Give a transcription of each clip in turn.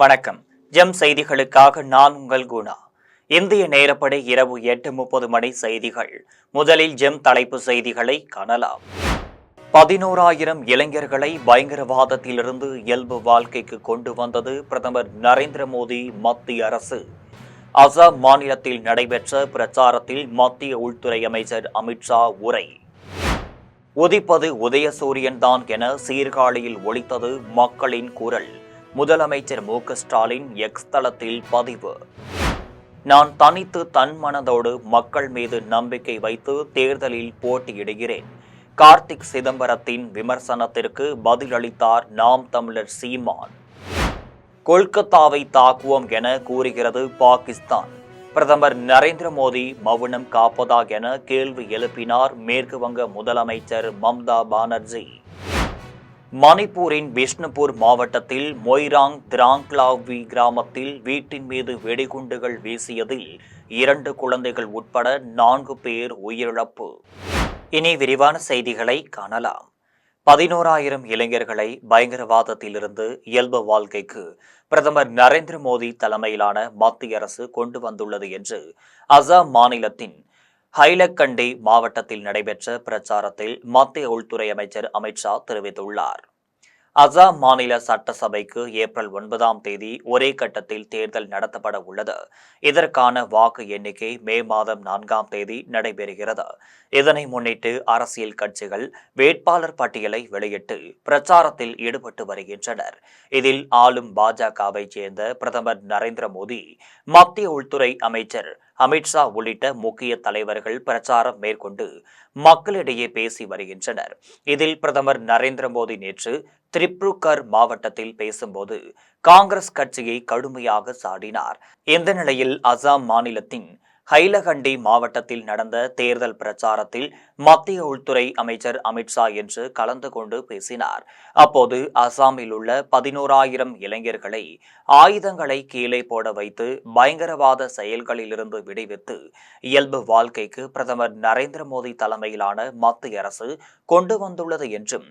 வணக்கம். ஜெம் செய்திகளுக்காக நான் உங்கள் குணா. இந்திய நேரப்படி இரவு 8:30 மணி செய்திகள். முதலில் ஜெம் தலைப்பு செய்திகளை காணலாம். 11,000 இளைஞர்களை பயங்கரவாதத்திலிருந்து இயல்பு வாழ்க்கைக்கு கொண்டு வந்தது பிரதமர் நரேந்திர மோடி மத்திய அரசு. அசாம் மாநிலத்தில் நடைபெற்ற பிரச்சாரத்தில் மத்திய உள்துறை அமைச்சர் அமித்ஷா உரை. உதிப்பது உதயசூரியன் தான் என சீர்காழியில் ஒலித்தது மக்களின் குரல். முதலமைச்சர் மு.க.ஸ்டாலின் எக்ஸ் தளத்தில் பதிவு. நான் தனித்து தன்மனதோடு மக்கள் மீது நம்பிக்கை வைத்து தேர்தலில் போட்டியிடுகிறேன். கார்த்திக் சிதம்பரத்தின் விமர்சனத்திற்கு பதிலளித்தார் நாம் தமிழர் சீமான். கொல்கத்தாவை தாக்குவோம் என கூறுகிறது பாகிஸ்தான். பிரதமர் நரேந்திர மோடி மௌனம் காப்பதா என கேள்வி எழுப்பினார் மேற்கு வங்க முதலமைச்சர் மம்தா பானர்ஜி. மணிப்பூரின் பிஷ்ணுபூர் மாவட்டத்தில் மொய்ராங் திராங்க்லாவி கிராமத்தில் வீட்டின் மீது வெடிகுண்டுகள் வீசியதில் 2 குழந்தைகள் உட்பட 4 பேர் உயிரிழப்பு. இனி விரிவான செய்திகளை காணலாம். 11,000 இளைஞர்களை பயங்கரவாதத்திலிருந்து இயல்பு வாழ்க்கைக்கு பிரதமர் நரேந்திர மோடி தலைமையிலான மத்திய அரசு கொண்டு வந்துள்ளது என்று அசாம் மாநிலத்தின் ஹைலக்கண்டி மாவட்டத்தில் நடைபெற்ற பிரச்சாரத்தில் மத்திய உள்துறை அமைச்சர் அமித்ஷா தெரிவித்துள்ளார். அசாம் மாநில சட்டசபைக்கு ஏப்ரல் 9ஆம் தேதி ஒரே கட்டத்தில் தேர்தல் நடத்தப்பட உள்ளது. இதற்கான வாக்கு எண்ணிக்கை மே மாதம் 4ஆம் தேதி நடைபெறுகிறது. இதனை முன்னிட்டு அரசியல் கட்சிகள் வேட்பாளர் பட்டியலை வெளியிட்டு பிரச்சாரத்தில் ஈடுபட்டு வருகின்றனர். இதில் ஆளும் பாஜகவை சேர்ந்த பிரதமர் நரேந்திர மோடி, மத்திய உள்துறை அமைச்சர் அமித்ஷா உள்ளிட்ட முக்கிய தலைவர்கள் பிரச்சாரம் மேற்கொண்டு மக்களிடையே பேசி வருகின்றனர். இதில் பிரதமர் நரேந்திர மோடி நேற்று திரிப்ருகர் மாவட்டத்தில் பேசும்போது காங்கிரஸ் கட்சியை கடுமையாக சாடினார். இந்த நிலையில் அசாம் மாநிலத்தின் ஹைலகண்டி மாவட்டத்தில் நடந்த தேர்தல் பிரச்சாரத்தில் மத்திய உள்துறை அமைச்சர் அமித்ஷா என்று கலந்து கொண்டு பேசினார். அப்போது அசாமில் உள்ள 11,000 இளைஞர்களை ஆயுதங்களை கீழே போட வைத்து பயங்கரவாத செயல்களிலிருந்து விடுவித்து இயல்பு வாழ்க்கைக்கு பிரதமர் நரேந்திர மோடி தலைமையிலான மத்திய அரசு கொண்டு வந்துள்ளது என்றும்,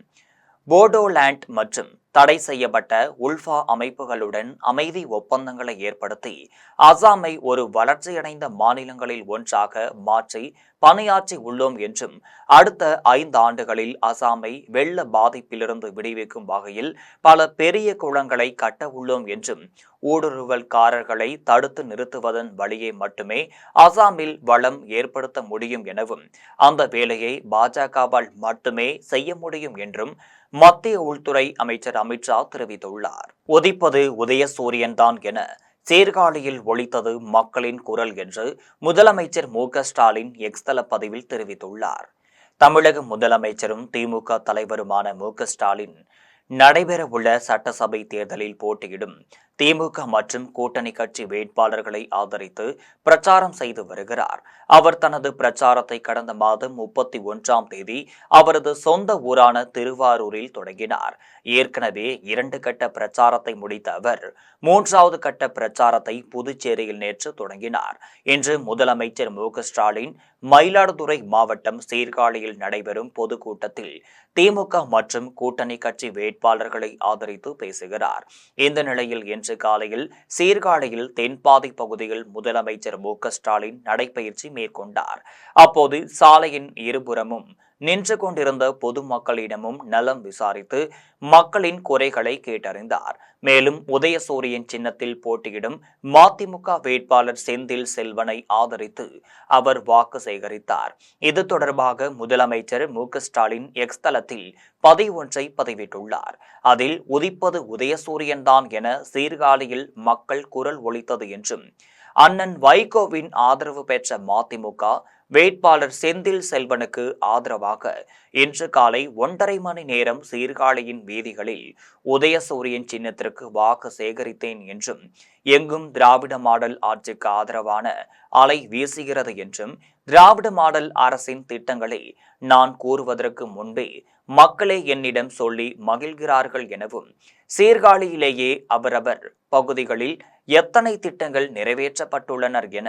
போடோலேண்ட் மற்றும் தடை செய்யப்பட்ட உல்ஃபா அமைப்புகளுடன் அமைதி ஒப்பந்தங்களை ஏற்படுத்தி அசாமை ஒரு வளர்ச்சியடைந்த மாநிலங்களில் ஒன்றாக மாற்றி பணியாற்றி உள்ளோம் என்றும், அடுத்த 5 ஆண்டுகளில் அசாமை வெள்ள பாதிப்பிலிருந்து விடுவிக்கும் வகையில் பல பெரிய குளங்களை கட்ட உள்ளோம் என்றும், ஊடுருவல்காரர்களை தடுத்து நிறுத்துவதன் வழியே மட்டுமே அசாமில் வளம் ஏற்படுத்த முடியும் எனவும், அந்த வேலையை பாஜகவால் மட்டுமே செய்ய முடியும் என்றும் மத்திய உள்துறை அமைச்சர் அமித்ஷா தெரிவித்துள்ளார். உதிப்பது உதயசூரியன் தான் என சீர்காழியில் ஒலித்தது மக்களின் குரல் என்று முதலமைச்சர் மு.க.ஸ்டாலின் எக்ஸ் தள பதிவில் தெரிவித்துள்ளார். தமிழக முதலமைச்சரும் திமுக தலைவருமான மு.க.ஸ்டாலின் நடைபெறவுள்ள சட்டசபை தேர்தலில் போட்டியிடும் திமுக மற்றும் கூட்டணி கட்சி வேட்பாளர்களை ஆதரித்து பிரச்சாரம் செய்து வருகிறார். அவர் தனது பிரச்சாரத்தை கடந்த மாதம் 31ஆம் தேதி அவரது சொந்த ஊரான திருவாரூரில் தொடங்கினார். ஏற்கனவே 2 கட்ட பிரச்சாரத்தை முடித்த அவர் 3வது கட்ட பிரச்சாரத்தை புதுச்சேரியில் நேற்று தொடங்கினார். இன்று முதலமைச்சர் மு.க.ஸ்டாலின் மயிலாடுதுறை மாவட்டம் சீர்காழியில் நடைபெறும் பொதுக்கூட்டத்தில் திமுக மற்றும் கூட்டணி கட்சி வேட்பாளர்களை ஆதரித்து பேசுகிறார். இந்த நிலையில் இன்று காலையில் சீர்காழியில் தென்பாதி பகுதியில் முதலமைச்சர் மு.க.ஸ்டாலின் நடைபயிற்சி மேற்கொண்டார். அப்போது சாலையின் இருபுறமும் நின்று கொண்டிருந்த பொதுமக்களிடமும் நலம் விசாரித்து மக்களின் குறைகளை கேட்டறிந்தார். மேலும் உதயசூரியன் சின்னத்தில் போட்டியிடும் மதிமுக வேட்பாளர் செந்தில் செல்வனை ஆதரித்து அவர் வாக்கு சேகரித்தார். இது தொடர்பாக முதலமைச்சர் மு.க.ஸ்டாலின் எக்ஸ் தளத்தில் பதிவு ஒன்றை பதிவிட்டுள்ளார். அதில் உதிப்பது உதயசூரியன் தான் என சீர்காழியில் மக்கள் குரல் ஒலித்தது என்றும், அண்ணன் வைகோவின் ஆதரவு பெற்ற மதிமுக வேட்பாளர் செந்தில் செல்வனுக்கு ஆதரவாக இன்று காலை 1.5 மணி நேரம் சீர்காழியின் வீதிகளில் உதயசூரியன் சின்னத்திற்கு வாக்கு சேகரித்தேன் என்றும், எங்கும் திராவிட மாடல் ஆட்சிக்கு ஆதரவான அலை வீசுகிறது என்றும், திராவிட மாடல் அரசின் திட்டங்களை நான் கூறுவதற்கு முன்பே மக்களே என்னிடம் சொல்லி மகிழ்கிறார்கள் எனவும், சீர்காழியிலேயே அவரவர் பகுதிகளில் எத்தனை திட்டங்கள் நிறைவேற்றப்பட்டுள்ளனர் என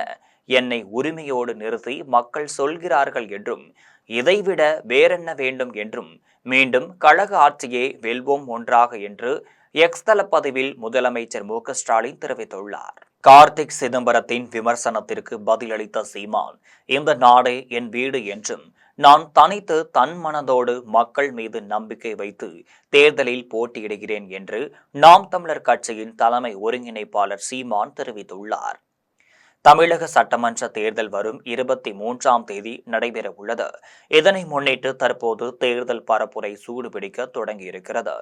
என்னை உரிமையோடு நிறுத்தி மக்கள் சொல்கிறார்கள் என்றும், இதைவிட வேறென்ன வேண்டும் என்றும், மீண்டும் கழக ஆட்சியே வெல்வோம் ஒன்றாக என்று எக்ஸ் தள பதிவில் முதலமைச்சர் மு.க.ஸ்டாலின் தெரிவித்துள்ளார். கார்த்திக் சிதம்பரத்தின் விமர்சனத்திற்கு பதிலளித்த சீமான், இந்த நாடே என் வீடு என்றும், நான் தனித்து தன்மனதோடு மக்கள் மீது நம்பிக்கை வைத்து தேர்தலில் போட்டியிடுகிறேன் என்று நாம் தமிழர் கட்சியின் தலைமை ஒருங்கிணைப்பாளர் சீமான் தெரிவித்துள்ளார். தமிழக சட்டமன்ற தேர்தல் வரும் 23ஆம் தேதி நடைபெற உள்ளது. இதனை முன்னிட்டு தற்போது தேர்தல் பரப்புரை சூடுபிடிக்க தொடங்கியிருக்கிறது.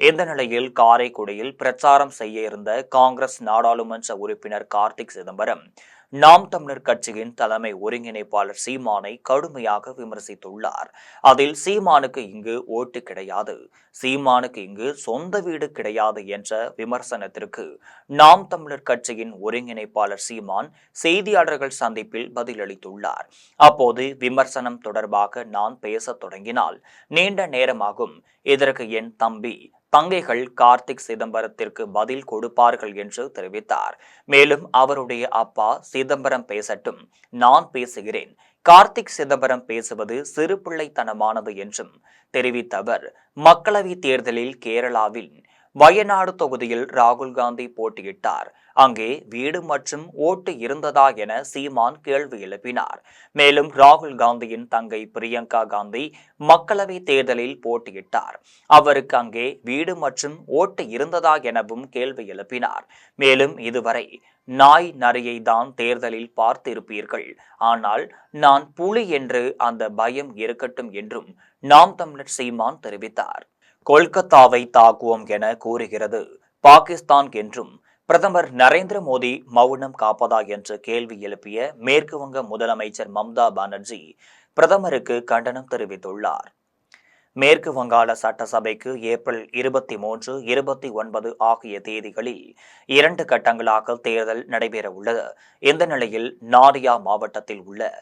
இந்த நிலையில் காரைக்குடியில் பிரச்சாரம் செய்ய இருந்த காங்கிரஸ் நாடாளுமன்ற உறுப்பினர் கார்த்திக் சிதம்பரம் நாம் தமிழர் கட்சியின் தலைமை ஒருங்கிணைப்பாளர் சீமானை கடுமையாக விமர்சித்துள்ளார். அதில் சீமானுக்கு இங்கு ஓட்டு கிடையாது, சீமானுக்கு இங்கு சொந்த வீடு கிடையாது என்ற விமர்சனத்திற்கு நாம் தமிழர் கட்சியின் ஒருங்கிணைப்பாளர் சீமான் செய்தியாளர்கள் சந்திப்பில் பதிலளித்துள்ளார். அப்போது விமர்சனம் தொடர்பாக நான் பேசத் தொடங்கினால் நீண்ட நேரமாகும். இதற்கு என் தம்பி தங்கைகள் கார்த்திக் சிதம்பரத்திற்கு பதில் கொடுப்பார்கள் என்று தெரிவித்தார். மேலும் அவருடைய அப்பா சிதம்பரம் பேசட்டும், நான் பேசுகிறேன். கார்த்திக் சிதம்பரம் பேசுவது சிறுபிள்ளைத்தனமானது என்றும் தெரிவித்த அவர், மக்களவைத் தேர்தலில் கேரளாவில் வயநாடு தொகுதியில் ராகுல் காந்தி போட்டியிட்டார். அங்கே வீடு மற்றும் ஓட்டு இருந்ததா என சீமான் கேள்வி எழுப்பினார். மேலும் ராகுல் காந்தியின் தங்கை பிரியங்கா காந்தி மக்களவை தேர்தலில் போட்டியிட்டார். அவருக்கு அங்கே வீடு மற்றும் ஓட்டு இருந்ததா எனவும் கேள்வி எழுப்பினார். மேலும் இதுவரை நாய் நரியை தான் தேர்தலில் பார்த்திருப்பீர்கள், ஆனால் நான் புலி என்று அந்த பயம் இருக்கட்டும் என்றும் நாம் தமிழர் சீமான் தெரிவித்தார். கொல்கத்தாவை தாக்குவோம் என கூறுகிறது பாகிஸ்தான் என்றும் பிரதமர் நரேந்திர மோடி மௌனம் காப்பதா என்று கேள்வி எழுப்பிய மேற்கு வங்க முதலமைச்சர் மம்தா பானர்ஜி பிரதமருக்கு கண்டனம் தெரிவித்துள்ளார். மேற்கு வங்காள சட்டசபைக்கு ஏப்ரல் 23, 29 ஆகிய தேதிகளில் 2 கட்டங்களாக தேர்தல் நடைபெற உள்ளது. இந்த நிலையில் நாடியா மாவட்டத்தில் உள்ள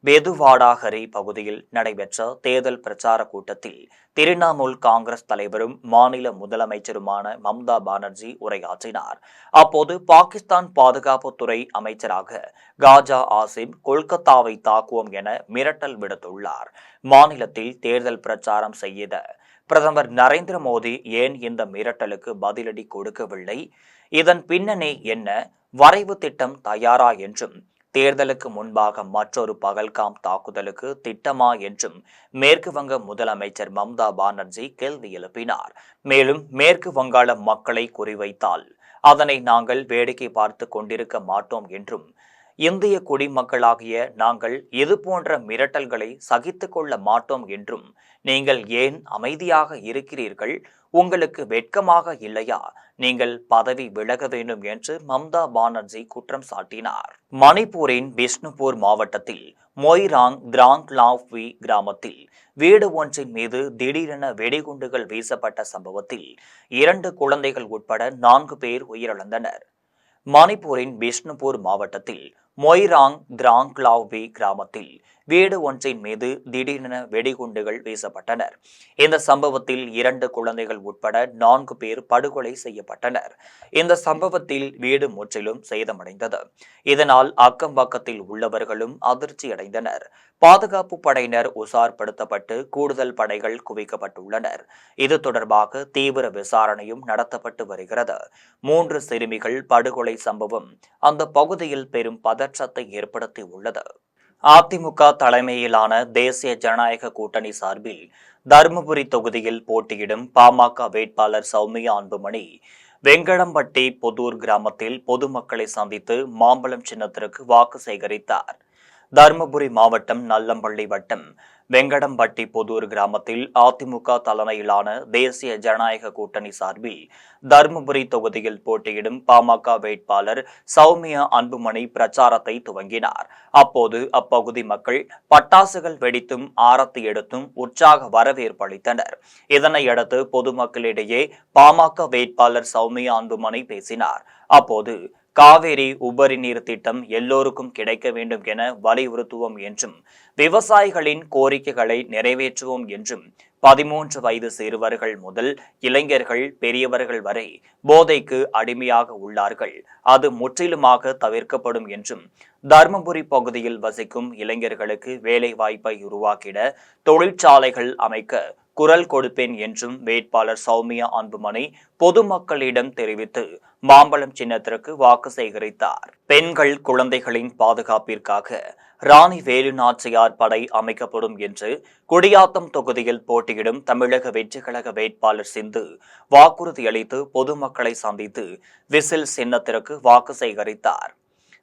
பெதுவாடாஹரி பகுதியில் நடைபெற்ற தேர்தல் பிரச்சார கூட்டத்தில் திரிணாமுல் காங்கிரஸ் தலைவரும் மாநில முதலமைச்சருமான மம்தா பானர்ஜி உரையாற்றினார். அப்போது பாகிஸ்தான் பாதுகாப்புத்துறை அமைச்சராக காஜா ஆசிம் கொல்கத்தாவை தாக்குவோம் என மிரட்டல் விடுத்துள்ளார். மாநிலத்தில் தேர்தல் பிரச்சாரம் செய்த பிரதமர் நரேந்திர மோடி ஏன் இந்த மிரட்டலுக்கு பதிலடி கொடுக்கவில்லை? இதன் பின்னணி என்ன? வரைவு திட்டம் தயாரா என்றும், தேர்தலுக்கு முன்பாக மற்றொரு பகல்காம் தாக்குதலுக்கு திட்டமா என்றும் மேற்கு வங்க முதலமைச்சர் மம்தா பானர்ஜி கேள்வி எழுப்பினார். மேலும் மேற்கு வங்காள மக்களை குறிவைத்தால் அதனை நாங்கள் வேடிக்கை பார்த்து கொண்டிருக்க மாட்டோம் என்றும், இந்திய குடிமக்களாகிய நாங்கள் இதுபோன்ற மிரட்டல்களை சகித்துக் கொள்ள மாட்டோம் என்றும், நீங்கள் ஏன் அமைதியாக இருக்கிறீர்கள்? உங்களுக்கு வெட்கமாக இல்லையா? நீங்கள் பதவி விலக வேண்டும் என்று மம்தா பானர்ஜி குற்றம் சாட்டினார். மணிப்பூரின் பிஷ்ணுபூர் மாவட்டத்தில் மொய்ராங் திராங்லாவ்வி கிராமத்தில் வீடு ஒன்றின் மீது திடீரென வெடிகுண்டுகள் வீசப்பட்ட சம்பவத்தில் 2 குழந்தைகள் உட்பட 4 பேர் உயிரிழந்தனர். மணிப்பூரின் பிஷ்ணுபூர் மாவட்டத்தில் மொய்ராங் திராங்லாவ்வி கிராமத்தில் வீடு ஒன்றின் மீது திடீரென வெடிகுண்டுகள் வீசப்பட்டனர். இந்த சம்பவத்தில் 2 குழந்தைகள் உட்பட 4 பேர் படுகொலை செய்யப்பட்டனர். இந்த சம்பவத்தில் வீடு முற்றிலும் சேதமடைந்தது. இதனால் அக்கம் பக்கத்தில் உள்ளவர்களும் அதிர்ச்சியடைந்தனர். பாதுகாப்பு படையினர் உஷார்படுத்தப்பட்டு கூடுதல் படைகள் குவிக்கப்பட்டுள்ளனர். இது தொடர்பாக தீவிர விசாரணையும் நடத்தப்பட்டு வருகிறது. 3 சிறுமிகள் படுகொலை சம்பவம் அந்த பகுதியில் பெரும் பதற்றத்தை ஏற்படுத்தி உள்ளது. அதிமுக தலைமையிலான தேசிய ஜனநாயக கூட்டணி சார்பில் தருமபுரி தொகுதியில் போட்டியிடும் பாமக வேட்பாளர் சௌமியா அன்புமணி வெங்கடம்பட்டி புதூர் கிராமத்தில் பொதுமக்களை சந்தித்து மாம்பழம் சின்னத்திற்கு வாக்கு சேகரித்தார். தருமபுரி மாவட்டம் நல்லம்பள்ளி வட்டம் வெங்கடம்பட்டி புதூர் கிராமத்தில் அதிமுக தலைமையிலான தேசிய ஜனநாயக கூட்டணி சார்பில் தருமபுரி தொகுதியில் போட்டியிடும் பாமக வேட்பாளர் சௌமியா அன்புமணி பிரச்சாரத்தை துவங்கினார். அப்போது அப்பகுதி மக்கள் பட்டாசுகள் வெடித்தும் ஆரத்தி எடுத்தும் உற்சாக வரவேற்பு அளித்தனர். இதனையடுத்து பொதுமக்களிடையே பாமக வேட்பாளர் சௌமியா அன்புமணி பேசினார். அப்போது காவேரி உபரி நீர் திட்டம் எல்லோருக்கும் கிடைக்க வேண்டும் என வலியுறுத்துவோம் என்றும், விவசாயிகளின் கோரிக்கைகளை நிறைவேற்றுவோம் என்றும், 13 வயது சிறுவர்கள் முதல் இளைஞர்கள் பெரியவர்கள் வரை போதைக்கு அடிமையாக உள்ளார்கள், அது முற்றிலுமாக தவிர்க்கப்படும் என்றும், தருமபுரி பகுதியில் வசிக்கும் இளைஞர்களுக்கு வேலை வாய்ப்பை உருவாக்கிட தொழிற்சாலைகள் அமைக்க குரல் கொடுப்பேன் என்றும் வேட்பாளர் சௌமியா அன்புமணி பொதுமக்களிடம் தெரிவித்து மாம்பழம் சின்னத்திற்கு வாக்கு சேகரித்தார். பெண்கள் குழந்தைகளின் பாதுகாப்பிற்காக ராணி வேலு நாச்சியார் படை அமைக்கப்படும் என்று குடியாத்தம் தொகுதியில் போட்டியிடும் தமிழக வெற்றிக் கழக வேட்பாளர் சிந்து வாக்குறுதியளித்து பொதுமக்களை சந்தித்து விசில் சின்னத்திற்கு வாக்கு சேகரித்தார்.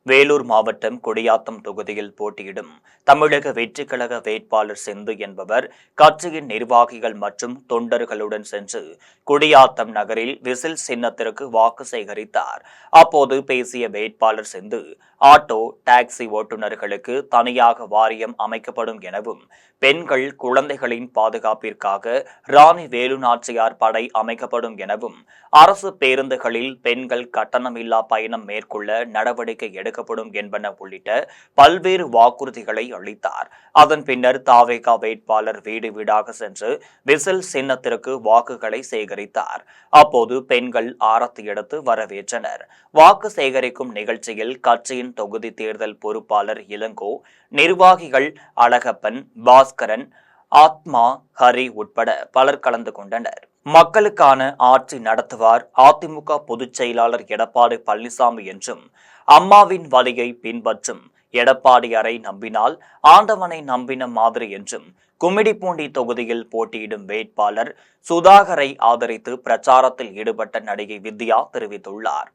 வேலூர் மாவட்டம் குடியாத்தம் தொகுதியில் போட்டியிடும் தமிழக வெற்றிக் கழக வேட்பாளர் சிந்து என்பவர் கட்சியின் நிர்வாகிகள் மற்றும் தொண்டர்களுடன் சென்று குடியாத்தம் நகரில் விசில் சின்னத்திற்கு வாக்கு சேகரித்தார். அப்போது பேசிய வேட்பாளர் சிந்து, ஆட்டோ டாக்ஸி ஓட்டுநர்களுக்கு தனியாக வாரியம் அமைக்கப்படும் எனவும் பெண்கள் குழந்தைகளின் பாதுகாப்பிற்காக ராணி வேலு நாச்சியார் படை அமைக்கப்படும் எனவும் அரசு பேருந்துகளில் பெண்கள் கட்டணமில்லா பயணம் மேற்கொள்ள நடவடிக்கை எடுக்கப்படும் என்பன உள்ளிட்ட பல்வேறு வாக்குறுதிகளை அளித்தார். அதன் பின்னர் தாவேகா வேட்பாளர் வீடு வீடாக சென்று விசில் சின்னத்திற்கு வாக்குகளை சேகரித்தார். அப்போது பெண்கள் ஆரத்தி எடுத்து வரவேற்றனர். வாக்கு சேகரிக்கும் நிகழ்ச்சியில் கட்சியின் தொகுதி தேர்தல் பொறுப்பாளர் இளங்கோ, நிர்வாகிகள் அழகப்பன், பாஸ்கரன், ஆத்மா, ஹரி உட்பட பலர் கலந்து கொண்டனர். மக்களுக்கான ஆட்சி நடத்துவார் அதிமுக பொதுச் செயலாளர் எடப்பாடி பழனிசாமி என்றும், அம்மாவின் வழியை பின்பற்றும் எடப்பாடியாரை நம்பினால் ஆண்டவனை நம்பின மாதிரி என்றும் கும்மிடிப்பூண்டி தொகுதியில் போட்டியிடும் வேட்பாளர் சுதாகரை ஆதரித்து பிரச்சாரத்தில் ஈடுபட்ட நடிகை வித்யா தெரிவித்துள்ளார்.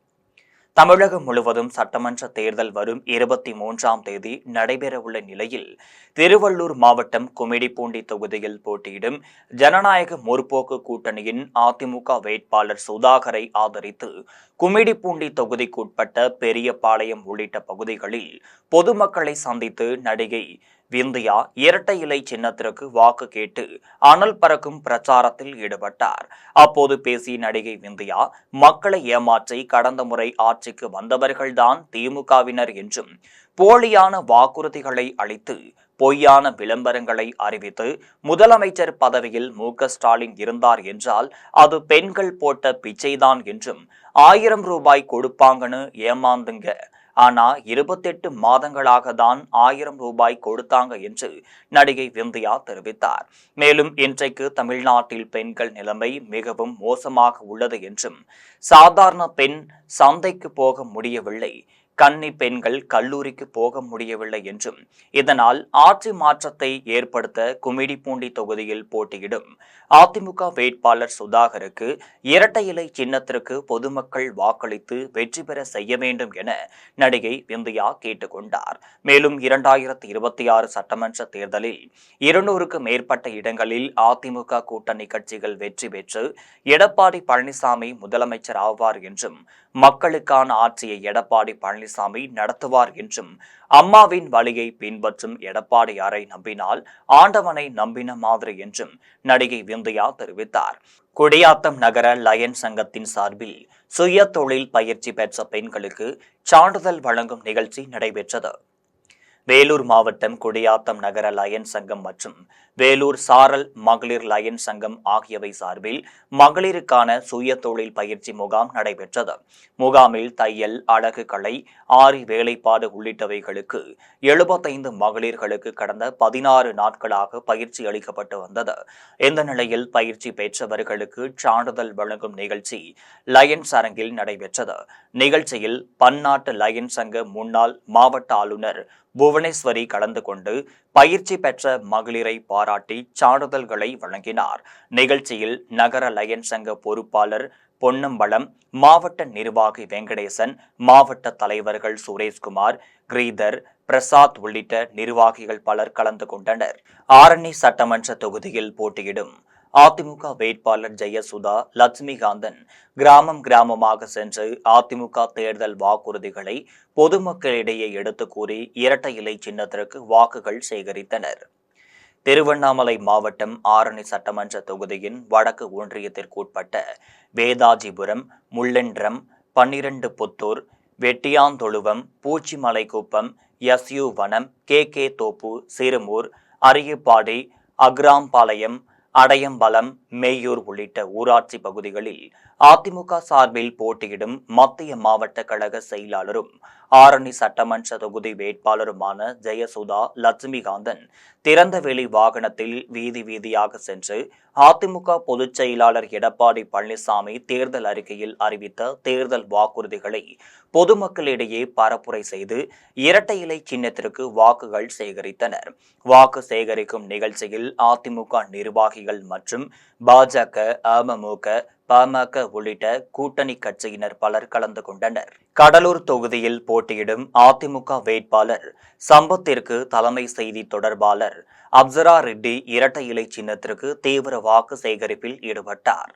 தமிழகம் முழுவதும் சட்டமன்ற தேர்தல் வரும் 23ஆம் தேதி நடைபெறவுள்ள நிலையில் திருவள்ளூர் மாவட்டம் கும்மிடிப்பூண்டி தொகுதியில் போட்டியிடும் ஜனநாயக முற்போக்கு கூட்டணியின் அதிமுக வேட்பாளர் சுதாகரை ஆதரித்து கும்மிடிப்பூண்டி தொகுதிக்குட்பட்ட பெரியபாளையம் உள்ளிட்ட பகுதிகளில் பொதுமக்களை சந்தித்து நடிகை விந்தியா இரட்டை இலை சின்னத்திற்கு வாக்கு கேட்டு அனல் பறக்கும் பிரச்சாரத்தில் ஈடுபட்டார். அப்போது பேசிய நடிகை விந்தியா, மக்களை ஏமாற்றி கடந்த முறை ஆட்சிக்கு வந்தவர்கள்தான் திமுகவினர் என்றும், போலியான வாக்குறுதிகளை அளித்து பொய்யான விளம்பரங்களை அறிவித்து முதலமைச்சர் பதவியில் மு.க.ஸ்டாலின் இருந்தார் என்றால் அது பெண்கள் போட்ட பிச்சைதான் என்றும், 1000 ரூபாய் கொடுப்பாங்கன்னு ஏமாந்துங்க, ஆனா 28 மாதங்களாக தான் 1000 ரூபாய் கொடுத்தாங்க என்று நடிகை விந்தியா தெரிவித்தார். மேலும் இன்றைக்கு தமிழ்நாட்டில் பெண்கள் நிலைமை மிகவும் மோசமாக உள்ளது என்றும், சாதாரண பெண் சந்தைக்கு போக முடியவில்லை, கன்னி பெண்கள் கல்லூரிக்கு போக முடியவில்லை என்றும், இதனால் ஆட்சி மாற்றத்தை ஏற்படுத்த கும்மிடிப்பூண்டி தொகுதியில் போட்டியிடும் அதிமுக வேட்பாளர் சுதாகருக்கு இரட்டை இலை சின்னத்திற்கு பொதுமக்கள் வாக்களித்து வெற்றி பெற செய்ய வேண்டும் என நடிகை விந்தியா கேட்டுக்கொண்டார். மேலும் 2026 சட்டமன்ற தேர்தலில் 200க்கு மேற்பட்ட இடங்களில் அதிமுக கூட்டணி கட்சிகள் வெற்றி பெற்று எடப்பாடி பழனிசாமி முதலமைச்சர் ஆவார் என்றும், மக்களுக்கான ஆட்சியை எடப்பாடி பழனிசாமி நடத்துவார் என்றும், அம்மாவின் வழியை பின்பற்றும் எடப்பாடியாரை நம்பினால் ஆண்டவனை நம்பின மாதிரி என்றும் நடிகை விந்தியா தெரிவித்தார். குடியாத்தம் நகர லயன் சங்கத்தின் சார்பில் சுய தொழில் பயிற்சி பெற்ற பெண்களுக்கு சான்றிதழ் வழங்கும் நிகழ்ச்சி நடைபெற்றது. வேலூர் மாவட்டம் குடியாத்தம் நகர லயன் சங்கம் மற்றும் வேலூர் சாரல் மகளிர் லயன் சங்கம் ஆகியவை சார்பில் மகளிருக்கான சுய தொழில் பயிற்சி முகாம் நடைபெற்றது. முகாமில் தையல், அழகு கலை, ஆரி வேலைப்பாடு உள்ளிட்டவைகளுக்கு 75 மகளிர்களுக்கு கடந்த 16 நாட்களாக பயிற்சி அளிக்கப்பட்டு வந்தது. இந்த நிலையில் பயிற்சி பெற்றவர்களுக்கு சான்றிதழ் வழங்கும் நிகழ்ச்சி லயன்ஸ் அரங்கில் நடைபெற்றது. நிகழ்ச்சியில் பன்னாட்டு லயன் சங்க முன்னாள் மாவட்ட ஆளுநர் புவனேஸ்வரி கலந்து கொண்டு பயிற்சி பெற்ற மகளிரை பாராட்டி சான்றிதழ்களை வழங்கினார். நிகழ்ச்சியில் நகர லயன் சங்க பொறுப்பாளர் பொன்னம்பலம், மாவட்ட நிர்வாகி வெங்கடேசன், மாவட்ட தலைவர்கள் சுரேஷ்குமார், கிரீதர், பிரசாத் உள்ளிட்ட நிர்வாகிகள் பலர் கலந்து கொண்டனர். ஆரணி சட்டமன்ற தொகுதியில் போட்டியிடும் அதிமுக வேட்பாளர் ஜெயசுதா லட்சுமிகாந்தன் கிராமம் கிராமமாக சென்று அதிமுக தேர்தல் வாக்குறுதிகளை பொதுமக்களிடையே எடுத்து கூறி இரட்டை இலை சின்னத்திற்கு வாக்குகள் சேகரித்தனர். திருவண்ணாமலை மாவட்டம் ஆரணி சட்டமன்ற தொகுதியின் வடக்கு ஒன்றியத்திற்குட்பட்ட வேதாஜிபுரம், முள்ளென்றம், 12 புத்தூர், வெட்டியாந்தொழுவம், பூச்சிமலைக்குப்பம், எஸ்யூ வனம், கே தோப்பு, சிறுமூர், அரியப்பாடி, அக்ராம்பாளையம், அடையம்பலம், மேயூர் உள்ளிட்ட ஊராட்சி பகுதிகளில் அதிமுக சார்பில் போட்டியிடும் மத்திய மாவட்ட கழக செயலாளரும் ஆரணி சட்டமன்ற தொகுதி வேட்பாளருமான ஜெயசுதா லட்சுமிகாந்தன் திறந்தவெளி வாகனத்தில் வீதி வீதியாக சென்று அதிமுக பொதுச் செயலாளர் எடப்பாடி பழனிசாமி தேர்தல் அறிக்கையில் அறிவித்த தேர்தல் வாக்குறுதிகளை பொதுமக்களிடையே பரப்புரை செய்து இரட்டை இலை சின்னத்திற்கு வாக்குகள் சேகரித்தனர். வாக்கு சேகரிக்கும் நிகழ்ச்சியில் அதிமுக நிர்வாகிகள் மற்றும் பாஜக, அமமுக, பாமக உள்ளிட்ட கூட்டணி கட்சியினர் பலர் கலந்து கொண்டனர். கடலூர் தொகுதியில் போட்டியிடும் அதிமுக வேட்பாளர் சம்பத்திற்கு தலைமை செய்தி தொடர்பாளர் அப்சரா ரெட்டி இரட்டை இலை சின்னத்திற்கு தீவிர வாக்கு சேகரிப்பில் ஈடுபட்டார்.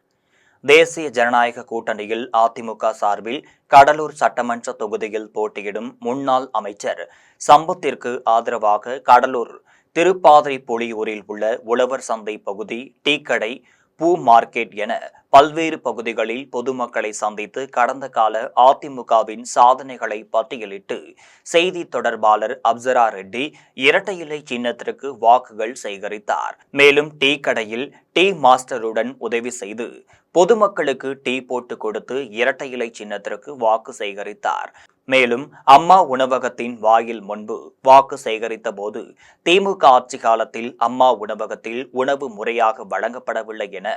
தேசிய ஜனநாயக கூட்டணியில் அதிமுக சார்பில் கடலூர் சட்டமன்ற தொகுதியில் போட்டியிடும் முன்னாள் அமைச்சர் சம்பத்திற்கு ஆதரவாக கடலூர் திருப்பாதிரி புலியூரில் உள்ள உழவர் சந்தை பகுதி, டீக்கடை, பூ மார்க்கெட் என பல்வேறு பகுதிகளில் பொதுமக்களை சந்தித்து கடந்த கால அதிமுகவின் சாதனைகளை பட்டியலிட்டு செய்தி தொடர்பாளர் அப்சரா ரெட்டி இரட்டை இலை சின்னத்திற்கு வாக்குகள் சேகரித்தார். மேலும் டீ கடையில் டீ மாஸ்டருடன் உதவி செய்து பொதுமக்களுக்கு டீ போட்டு கொடுத்து இரட்டை இலை சின்னத்திற்கு வாக்கு சேகரித்தார். மேலும் அம்மா உணவகத்தின் வாயில் முன்பு வாக்கு சேகரித்த போது திமுக ஆட்சி காலத்தில் அம்மா உணவகத்தில் உணவு முறையாக வழங்கப்படவில்லை என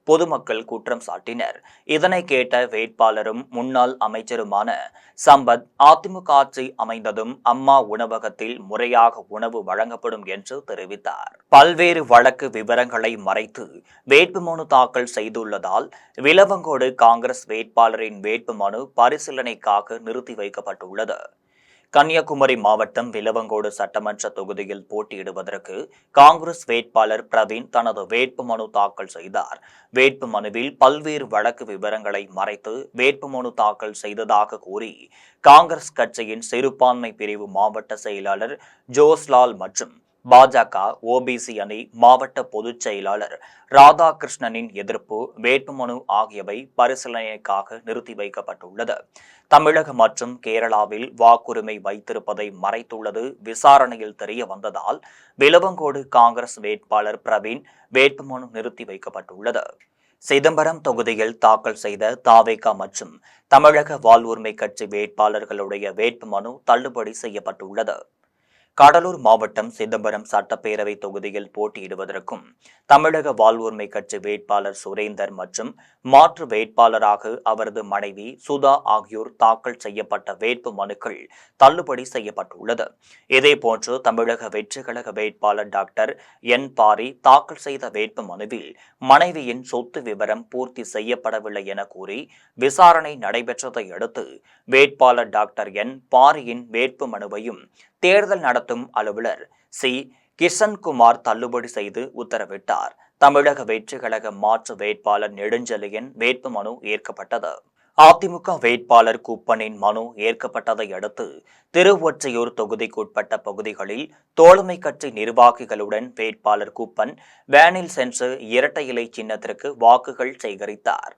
பொதுமக்கள் குற்றம் சாட்டினர். இதனை கேட்ட வேட்பாளரும் முன்னாள் அமைச்சருமான சம்பத் அதிமுக ஆட்சி அமைந்ததும் அம்மா உணவகத்தில் முறையாக உணவு வழங்கப்படும் என்று தெரிவித்தார். பல்வேறு வழக்கு விவரங்களை மறைத்து வேட்புமனு தாக்கல் செய்துள்ளதால் விளவங்கோடு காங்கிரஸ் வேட்பாளரின் வேட்புமனு பரிசீலனைக்காக நிறுத்தி வைக்கப்பட்டுள்ளது. கன்னியாகுமரி மாவட்டம் விளவங்கோடு சட்டமன்ற தொகுதியில் போட்டியிடுவதற்கு காங்கிரஸ் வேட்பாளர் பிரவீன் தனது வேட்புமனு தாக்கல் செய்தார். வேட்புமனுவில் பல்வேறு வழக்கு விவரங்களை மறைத்து வேட்புமனு தாக்கல் செய்ததாக கூறி காங்கிரஸ் கட்சியின் சிறுபான்மை பிரிவு மாவட்ட செயலாளர் ஜோஸ்லால் மற்றும் பாஜக ஓபிசி அணி மாவட்ட பொதுச் செயலாளர் ராதாகிருஷ்ணனின் எதிர்ப்பு வேட்புமனு ஆகியவை பரிசீலனைக்காக நிறுத்தி வைக்கப்பட்டுள்ளது. தமிழகம் மற்றும் கேரளாவில் வாக்குரிமை வைத்திருப்பதை மறைத்துள்ளது விசாரணையில் தெரிய வந்ததால் விளவங்கோடு காங்கிரஸ் வேட்பாளர் பிரவீன் வேட்புமனு நிறுத்தி வைக்கப்பட்டுள்ளது. சிதம்பரம் தொகுதியில் தாக்கல் செய்த தாவேகா மற்றும் தமிழக வாழ்வுரிமை கட்சி வேட்பாளர்களுடைய வேட்புமனு தள்ளுபடி செய்யப்பட்டுள்ளது. கடலூர் மாவட்டம் சிதம்பரம் சட்டப்பேரவை தொகுதியில் போட்டியிடுவதற்கும் தமிழக வாழ்வுரிமை கட்சி வேட்பாளர் சுரேந்தர் மற்றும் மாற்று வேட்பாளராக அவரது மனைவி சுதா ஆகியோர் தாக்கல் செய்யப்பட்ட வேட்பு மனுக்கள் தள்ளுபடி செய்யப்பட்டுள்ளது. இதேபோன்று தமிழக வெற்றிக் கழக வேட்பாளர் டாக்டர் என் பாரி தாக்கல் செய்த வேட்பு மனுவில் மனைவியின் சொத்து விவரம் பூர்த்தி செய்யப்படவில்லை என கூறி விசாரணை நடைபெற்றதை அடுத்து வேட்பாளர் டாக்டர் என் பாரியின் வேட்பு மனுவையும் தேர்தல் நடத்தும் அலுவலர் சி கிஷன்குமார் தள்ளுபடி செய்து உத்தரவிட்டார். தமிழக வெற்றிக் கழக மாற்று வேட்பாளர் நெடுஞ்செழியன் வேட்புமனு ஏற்கப்பட்டது. அதிமுக வேட்பாளர் குப்பனின் மனு ஏற்கப்பட்டதை அடுத்து திருவொற்றியூர் தொகுதிக்குட்பட்ட பகுதிகளில் தோழமை கட்சி நிர்வாகிகளுடன் வேட்பாளர் குப்பன் வேனில் சென்று இரட்டை இலை சின்னத்திற்கு வாக்குகள் சேகரித்தார்.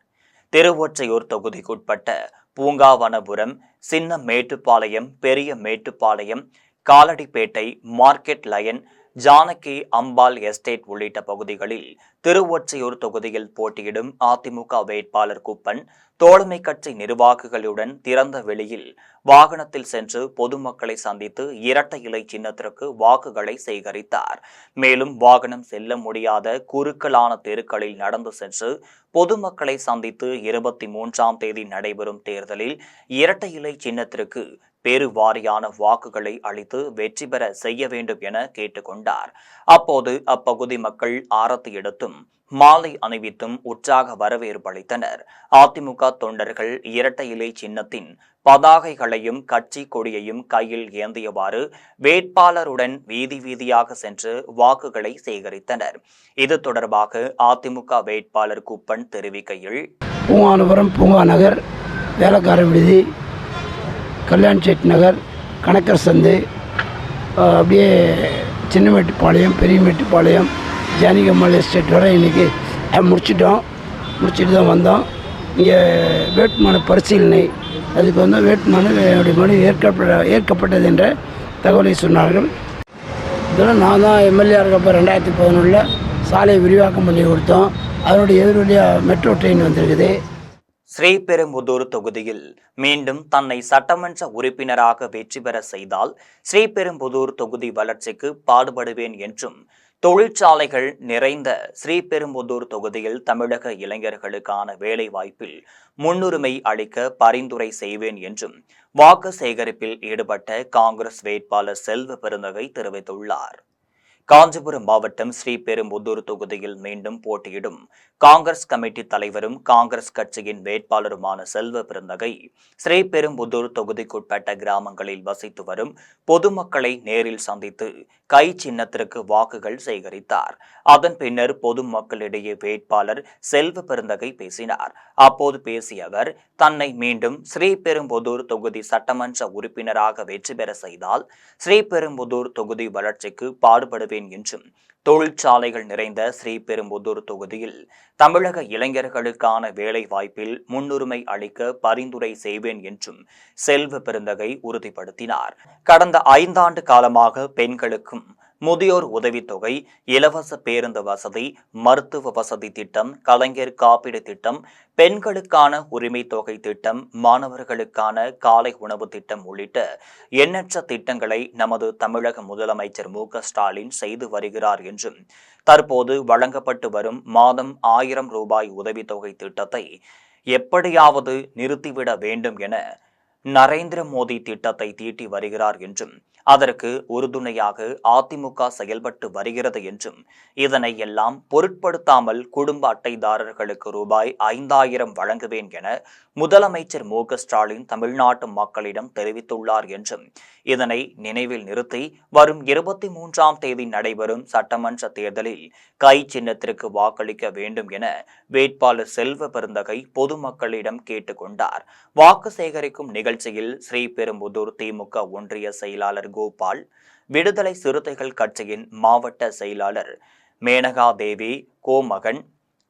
திருவொற்றியூர் தொகுதிக்குட்பட்ட பூங்காவனபுரம், சின்ன மேட்டுப்பாளையம், பெரிய மேட்டுப்பாளையம், காலடிப்பேட்டை, மார்க்கெட் லயன், ஜானகி அம்பாள் எஸ்டேட் உள்ளிட்ட பகுதிகளில் திருவொற்றியூர் தொகுதியில் போட்டியிடும் அதிமுக வேட்பாளர் குப்பன் தோழமை கட்சி நிர்வாகிகளுடன் திறந்த வெளியில் வாகனத்தில் சென்று பொதுமக்களை சந்தித்து இரட்டை இலை சின்னத்திற்கு வாக்குகளை சேகரித்தார். மேலும் வாகனம் செல்ல முடியாத குறுக்கலான தெருக்களில் நடந்து சென்று பொதுமக்களை சந்தித்து 23ஆம் தேதி நடைபெறும் தேர்தலில் இரட்டை இலை சின்னத்திற்கு பெருவாரியான வாக்குகளை அளித்து வெற்றி பெற செய்ய வேண்டும் என கேட்டுக்கொண்டார். அப்போது அப்பகுதி மக்கள் ஆரத்தி எடுத்தும் மாலை அணிவித்தும் உற்சாக வரவேற்பு அளித்தனர். அதிமுக தொண்டர்கள் இரட்டை இலை சின்னத்தின் பதாகைகளையும் கட்சி கொடியையும் கையில் ஏந்தியவாறு வேட்பாளருடன் வீதி வீதியாக சென்று வாக்குகளை சேகரித்தனர். இது தொடர்பாக அதிமுக வேட்பாளர் குப்பன் தெரிவிக்கையில், பூங்காவனபுரம், பூங்கா நகர், வேலைக்கார விடுதி, கல்யாண் செட் நகர், கணக்கர் சந்தை, அப்படியே சின்ன மேட்டுப்பாளையம், பெரிய மேட்டுப்பாளையம், ஜானகி அம்பாள் எஸ்டேட் வரை இன்றைக்கி முடிச்சுட்டு தான் வந்தோம். இங்கே வேட்புமனு பரிசீலனை, அதுக்கு வந்து வேட்புமனு மனு ஏற்கப்பட்டது என்ற தகவலை சொன்னார்கள். இதெல்லாம் நான் தான் எம்எல்ஏ இருக்கப்போ 2011 சாலை விரிவாக்கம் பண்ணி கொடுத்தோம். அதனுடைய எதிர்வழியாக மெட்ரோ ட்ரெயின் வந்திருக்குது. ஸ்ரீபெரும்புதூர் தொகுதியில் மீண்டும் தன்னை சட்டமன்ற உறுப்பினராக வெற்றி பெற செய்தால் ஸ்ரீபெரும்புதூர் தொகுதி வளர்ச்சிக்கு பாடுபடுவேன் என்றும், தொழிற்சாலைகள் நிறைந்த ஸ்ரீபெரும்புதூர் தொகுதியில் தமிழக இளைஞர்களுக்கான வேலைவாய்ப்பில் முன்னுரிமை அளிக்க பரிந்துரை செய்வேன் என்றும் வாக்கு சேகரிப்பில் ஈடுபட்ட காங்கிரஸ் வேட்பாளர் செல்வ பெருந்தகை தெரிவித்துள்ளார். காஞ்சிபுரம் மாவட்டம் ஸ்ரீபெரும்புதூர் தொகுதியில் மீண்டும் போட்டியிடும் காங்கிரஸ் கமிட்டி தலைவரும் காங்கிரஸ் கட்சியின் வேட்பாளருமான செல்வ பெருந்தகை ஸ்ரீபெரும்புதூர் தொகுதிக்குட்பட்ட கிராமங்களில் வசித்து வரும் பொதுமக்களை நேரில் சந்தித்து கை சின்னத்திற்கு வாக்குகள் சேகரித்தார். அதன் பின்னர் பொதுமக்களிடையே வேட்பாளர் செல்வ பெருந்தகை பேசினார். அப்போது பேசிய அவர், தன்னை மீண்டும் ஸ்ரீபெரும்புதூர் தொகுதி சட்டமன்ற உறுப்பினராக வெற்றி பெற செய்தால் ஸ்ரீபெரும்புதூர் தொகுதி வளர்ச்சிக்கு பாடுபடுவேன் என்றும், தொழிற்சாலைகள் நிறைந்த ஸ்ரீபெரும்புதூர் தொகுதியில் தமிழக இளைஞர்களுக்கான வேலை வாய்ப்பில் முன்னுரிமை அளிக்க பரிந்துரை செய்வேன் என்றும் செல்வ பெருந்தகை உறுதிப்படுத்தினார். கடந்த 5 ஆண்டு காலமாக பெண்களுக்கும் முதியோர் உதவித்தொகை, இலவச பேருந்து வசதி, மருத்துவ வசதி திட்டம், கலைஞர் காப்பீடு திட்டம், பெண்களுக்கான உரிமை தொகை திட்டம், மாணவர்களுக்கான காலை உணவு திட்டம் உள்ளிட்ட எண்ணற்ற திட்டங்களை நமது தமிழக முதலமைச்சர் மு.க.ஸ்டாலின் செய்து வருகிறார் என்றும், தற்போது வழங்கப்பட்டு வரும் மாதம் 1000 ரூபாய் உதவித்தொகை திட்டத்தை எப்படியாவது நிறுத்திவிட வேண்டும் என நரேந்திர மோடி திட்டத்தை தீட்டி வருகிறார் என்றும், அதற்கு உறுதுணையாக அதிமுக செயல்பட்டு வருகிறது என்றும், இதனை எல்லாம் பொருட்படுத்தாமல் குடும்ப அட்டைதாரர்களுக்கு ரூபாய் 5000 வழங்குவேன் என முதலமைச்சர் மு.க.ஸ்டாலின் தமிழ்நாட்டு மக்களிடம் தெரிவித்துள்ளார் என்றும், இதனை நினைவில் நிறுத்தி வரும் 23ஆம் தேதி நடைபெறும் சட்டமன்ற தேர்தலில் கை சின்னத்திற்கு வாக்களிக்க வேண்டும் என வேட்பாளர் செல்வ பெருந்தகை பொதுமக்களிடம் கேட்டுக்கொண்டார். வாக்கு சேகரிக்கும் நிகழ்ச்சியில் ஸ்ரீபெரும்புதூர் திமுக ஒன்றிய செயலாளர் கோபால், விடுதலை சிறுத்தைகள் கட்சியின் மாவட்ட செயலாளர் மேனகா தேவி கோமகன்,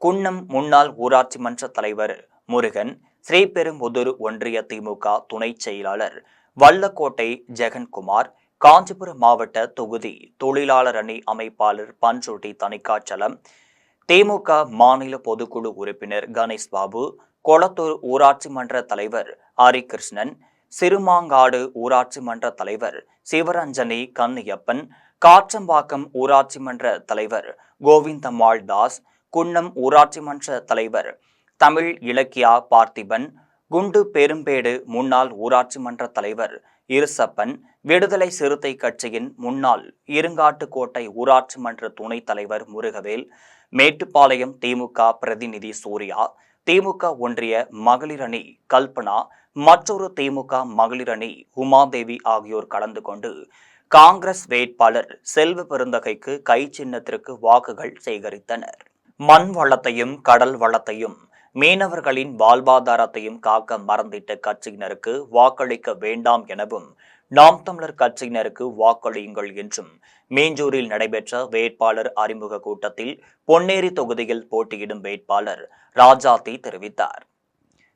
குன்னம் முன்னாள் ஊராட்சி மன்ற தலைவர் முருகன், ஸ்ரீபெரும்புதூர் ஒன்றிய திமுக துணை செயலாளர் வல்லக்கோட்டை ஜெகன்குமார், காஞ்சிபுரம் மாவட்ட தொகுதி தொழிலாளர் அணி அமைப்பாளர் பன்ருட்டி தணிக்காச்சலம், திமுக மாநில பொதுக்குழு உறுப்பினர் கணேஷ் பாபு, கொளத்தூர் ஊராட்சி மன்ற தலைவர் ஹரிகிருஷ்ணன், சிறுமாங்காடு ஊராட்சி மன்ற தலைவர் சிவரஞ்சனி கன்னியப்பன், காற்றம்பாக்கம் ஊராட்சி மன்ற தலைவர் கோவிந்தம்மாள் தாஸ், குன்னம் ஊராட்சி மன்ற தலைவர் தமிழ் இலக்கியா பார்த்திபன், குண்டு பெரும்பேடு முன்னாள் ஊராட்சி மன்ற தலைவர் இருசப்பன், விடுதலை சிறுத்தை கட்சியின் முன்னாள் இருங்காட்டுக்கோட்டை ஊராட்சி மன்ற துணைத் தலைவர் முருகவேல், மேட்டுப்பாளையம் திமுக பிரதிநிதி சூர்யா, திமுக ஒன்றிய மகளிர் அணி கல்பனா, மற்றொரு திமுக மகளிர் அணி உமாதேவி ஆகியோர் கலந்து கொண்டு காங்கிரஸ் வேட்பாளர் செல்வ பெருந்தகைக்கு கை சின்னத்திற்கு வாக்குகள் சேகரித்தனர். மண் வளத்தையும் கடல் வளத்தையும் மீனவர்களின் வாழ்வாதாரத்தையும் காக்க மறந்திட்ட கட்சியினருக்கு வாக்களிக்க வேண்டாம் எனவும், நாம் தமிழர் கட்சியினருக்கு வாக்களியுங்கள் என்றும் மீஞ்சூரில் நடைபெற்ற வேட்பாளர் அறிமுக கூட்டத்தில் பொன்னேரி தொகுதியில் போட்டியிடும் வேட்பாளர் ராஜாத்தி தெரிவித்தார்.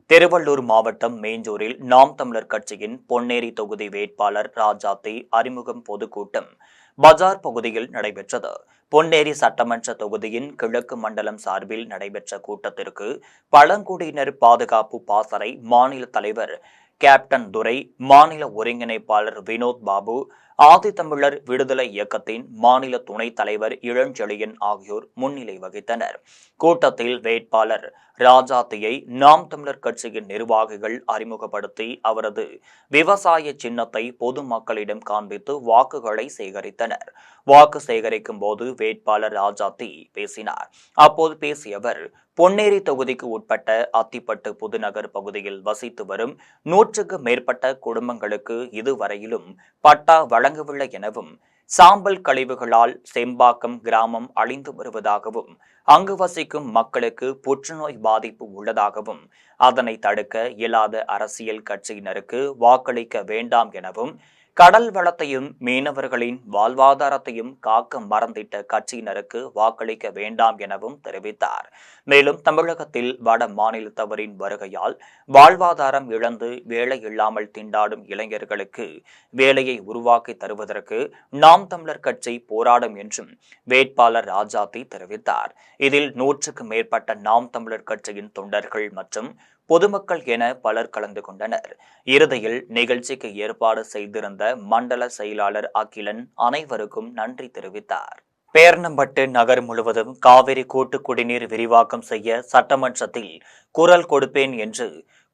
திருவள்ளூர் மாவட்டம் மீஞ்சூரில் நாம் தமிழர் கட்சியின் பொன்னேரி தொகுதி வேட்பாளர் ராஜாத்தி அறிமுகம் பொதுக்கூட்டம் பஜார் பகுதியில் நடைபெற்றது. பொன்னேரி சட்டமன்ற தொகுதியின் கிழக்கு மண்டலம் சார்பில் நடைபெற்ற கூட்டத்திற்கு பழங்குடியினர் பாதுகாப்பு பாசறை மாநில தலைவர் கேப்டன் துரை, மாநில ஒருங்கிணைப்பாளர் வினோத் பாபு, ஆதித்தமிழர் விடுதலை இயக்கத்தின் மாநில துணைத் தலைவர் இளஞ்செழியன் ஆகியோர் முன்னிலை வகித்தனர். கூட்டத்தில் வேட்பாளர் ராஜாத்தியை நாம் தமிழர் கட்சியின் நிர்வாகிகள் அறிமுகப்படுத்தி அவரது விவசாய சின்னத்தை பொதுமக்களிடம் காண்பித்து வாக்குகளை சேகரித்தனர். வாக்கு சேகரிக்கும் போது வேட்பாளர் ராஜாத்தி பேசினார். அப்போது பேசிய அவர், பொன்னேரி தொகுதிக்கு உட்பட்ட அத்திப்பட்டு புதுநகர் பகுதியில் வசித்து வரும் 100க்கு மேற்பட்ட குடும்பங்களுக்கு இதுவரையிலும் பட்டா வழங்கவில்லை எனவும், சாம்பல் கழிவுகளால் செம்பாக்கம் கிராமம் அழிந்து வருவதாகவும், அங்கு வசிக்கும் மக்களுக்கு புற்றுநோய் பாதிப்பு உள்ளதாகவும், அதனை தடுக்க இயலாத அரசியல் கட்சியினருக்கு வாக்களிக்க வேண்டாம் எனவும், கடல் வளத்தையும் மீனவர்களின் வாழ்வாதாரத்தையும் காக்க மறந்திட்ட கட்சியினருக்கு வாக்களிக்க வேண்டாம் எனவும் தெரிவித்தார். மேலும் தமிழகத்தில் வட மாநிலத்தவரின் வருகையால் வாழ்வாதாரம் இழந்து வேலை இல்லாமல் திண்டாடும் இளைஞர்களுக்கு வேலையை உருவாக்கி தருவதற்கு நாம் தமிழர் கட்சி போராடும் என்றும் வேட்பாளர் ராஜாத்தி தெரிவித்தார். இதில் 100க்கு மேற்பட்ட நாம் தமிழர் கட்சியின் தொண்டர்கள் மற்றும் பொதுமக்கள் என பலர் கலந்து கொண்டனர். இறுதியில் நிகழ்ச்சிக்கு ஏற்பாடு செய்திருந்த மண்டல செயலாளர் அகிலன் அனைவருக்கும் நன்றி தெரிவித்தார். பேரணம்பட்டு நகர் முழுவதும் காவிரி கூட்டு குடிநீர் விரிவாக்கம் செய்ய சட்டமன்றத்தில் குரல் கொடுப்பேன் என்று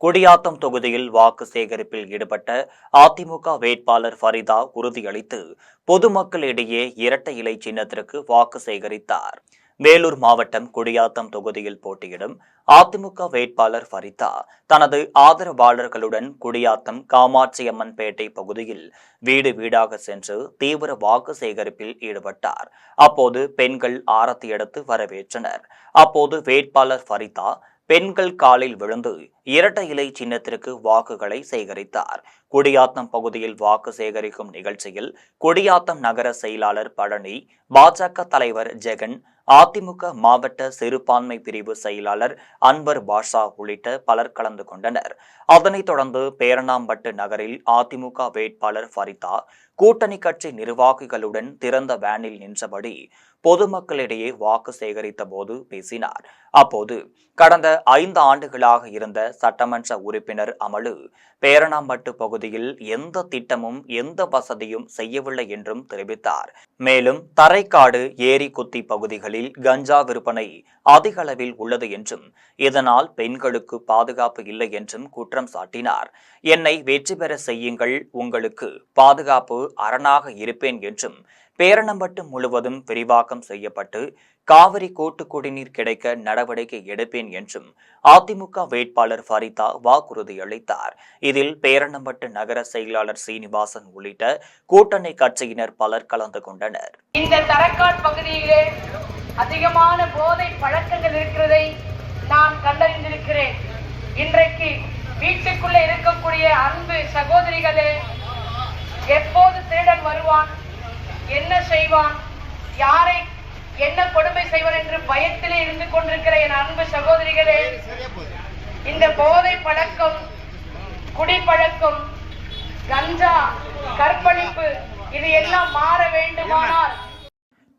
குடியாத்தம் தொகுதியில் வாக்கு சேகரிப்பில் ஈடுபட்ட அதிமுக வேட்பாளர் ஃபரிதா உறுதியளித்து பொதுமக்களிடையே இரட்டை இலை சின்னத்திற்கு வாக்கு சேகரித்தார். வேலூர் மாவட்டம் குடியாத்தம் தொகுதியில் போட்டியிடும் அதிமுக வேட்பாளர் ஃபரிதா தனது ஆதரவாளர்களுடன் குடியாத்தம் காமாட்சியம்மன்பேட்டை பகுதியில் வீடு வீடாக சென்று தீவிர வாக்கு சேகரிப்பில் ஈடுபட்டார். அப்போது பெண்கள் ஆரத்தி எடுத்து வரவேற்றனர். அப்போது வேட்பாளர் ஃபரிதா பெண்கள் காலில் விழுந்து இரட்டை இலை சின்னத்திற்கு வாக்குகளை சேகரித்தார். குடியாத்தம் பகுதியில் வாக்கு சேகரிக்கும் நிகழ்ச்சியில் குடியாத்தம் நகர செயலாளர் பழனி, பாஜக தலைவர் ஜெகன், அதிமுக மாவட்ட சிறுபான்மை பிரிவு செயலாளர் அன்வர் பாஷா உள்ளிட்ட பலர் கலந்து கொண்டனர். அதனைத் தொடர்ந்து பேரணாம்பட்டு நகரில் அதிமுக வேட்பாளர் ஃபரிதா கூட்டணி கட்சி நிர்வாகிகளுடன் திறந்த வேனில் நின்றபடி பொதுமக்களிடையே வாக்கு சேகரித்த போது பேசினார். அப்போது கடந்த 5 ஆண்டுகளாக இருந்த சட்டமன்ற உறுப்பினர் அமலு பேரணாம்பட்டு பகுதியில் எந்த திட்டமும் எந்த வசதியும் செய்யவில்லை என்றும் தெரிவித்தார். மேலும் தரைக்காடு, ஏரிக்குத்தி பகுதிகளில் கஞ்சா விற்பனை அதிக அளவில் உள்ளது என்றும் இதனால் பெண்களுக்கு பாதுகாப்பு இல்லை என்றும் குற்றம் சாட்டினார். என்னை வெற்றி பெற செய்யுங்கள், உங்களுக்கு பாதுகாப்பு அரணாக இருப்பேன் என்றும் பேரணம்பட்டு முழுவதும் விரிவாக்கம் செய்யப்பட்டு காவிரி கூட்டு குடிநீர் கிடைக்க நடவடிக்கை எடுப்பேன் என்றும் அதிமுக வேட்பாளர் ஃபரிதா வாக்குறுதி அளித்தார். இதில் பேரணம்பட்டு நகர செயலாளர் சீனிவாசன் உள்ளிட்ட கூட்டணி கட்சியினர் பலர் கலந்து கொண்டனர். இந்த தரக்காட் பகுதியிலே அதிகமான போதை பழக்கங்கள் இருக்கிறதை நான் கண்டறிந்திருக்கிறேன். இன்றைக்கு வீட்டுக்குள்ளே இருக்கக்கூடிய அன்பு சகோதரிகளே, எப்போது திருடன் வருவான், என்ன செய்வான், யாரை என்ன கொடுமை செய்வான் என்று பயத்திலே இருந்து கொண்டிருக்கிற என் அன்பு சகோதரிகளே, இந்த போதை பழக்கம், குடிப்பழக்கம், கஞ்சா, கற்பழிப்பு இது எல்லாம் மாற வேண்டுமானால்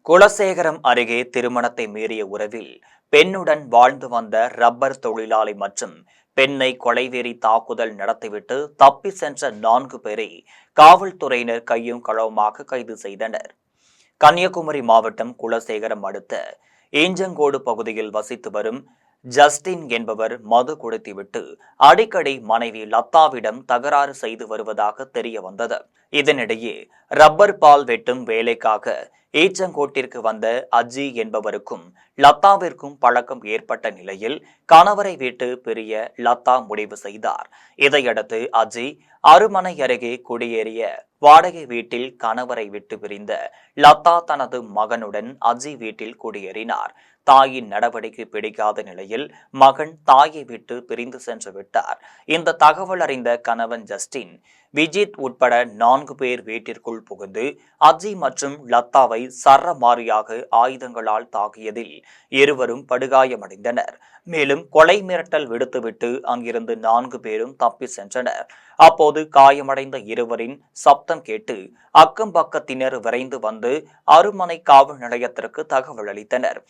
குலசேகரம் அருகே திருமணத்தை மீறிய உறவில் பெண்ணுடன் வாழ்ந்து வந்த ரப்பர் தொழிலாளி மற்றும் பெண்ணை கொலைவெறி தாக்குதல் நடத்திவிட்டு தப்பி சென்ற 4 பேரை காவல்துறையினர் கையும் களவுமாக கைது செய்தனர். கன்னியாகுமரி மாவட்டம் குலசேகரம் அடுத்த ஈஞ்சங்கோடு பகுதியில் வசித்து வரும் ஜஸ்டின் என்பவர் மது குடித்துவிட்டு அடிக்கடி மனைவி லத்தாவிடம் தகராறு செய்து வருவதாக தெரிய வந்தது. இதனிடையே ரப்பர் பால் வெட்டும் வேலைக்காக ஈச்சங்கோட்டிற்கு வந்த அஜி என்பவருக்கும் லத்தாவிற்கும் பழக்கம் ஏற்பட்ட நிலையில் கணவரை விட்டு பிரிய லத்தா முடிவு செய்தார். இதையடுத்து அஜி அருமனை அருகே குடியேறிய வாடகை வீட்டில் கணவரை விட்டு பிரிந்த லத்தா தனது மகனுடன் அஜி வீட்டில் குடியேறினார். தாயின் நடவடிக்கை பிடிக்காத நிலையில் மகன் தாயை விட்டு பிரிந்து சென்று விட்டார். இந்த தகவல் அறிந்த கணவன் ஜஸ்டின் விஜித் உட்பட 4 பேர் வீட்டிற்குள் புகுந்து அஜி மற்றும் லத்தாவை சரமாரியாக ஆயுதங்களால் தாக்கியதில் இருவரும் படுகாயமடைந்தனர். மேலும் கொலை மிரட்டல் விடுத்துவிட்டு அங்கிருந்து 4 பேரும் தப்பி சென்றனர். அப்போது காயமடைந்த இருவரின் சப்தம் கேட்டு அக்கம் பக்கத்தினர் விரைந்து வந்து அருமனை காவல் நிலையத்திற்கு தகவல் அளித்தனர்.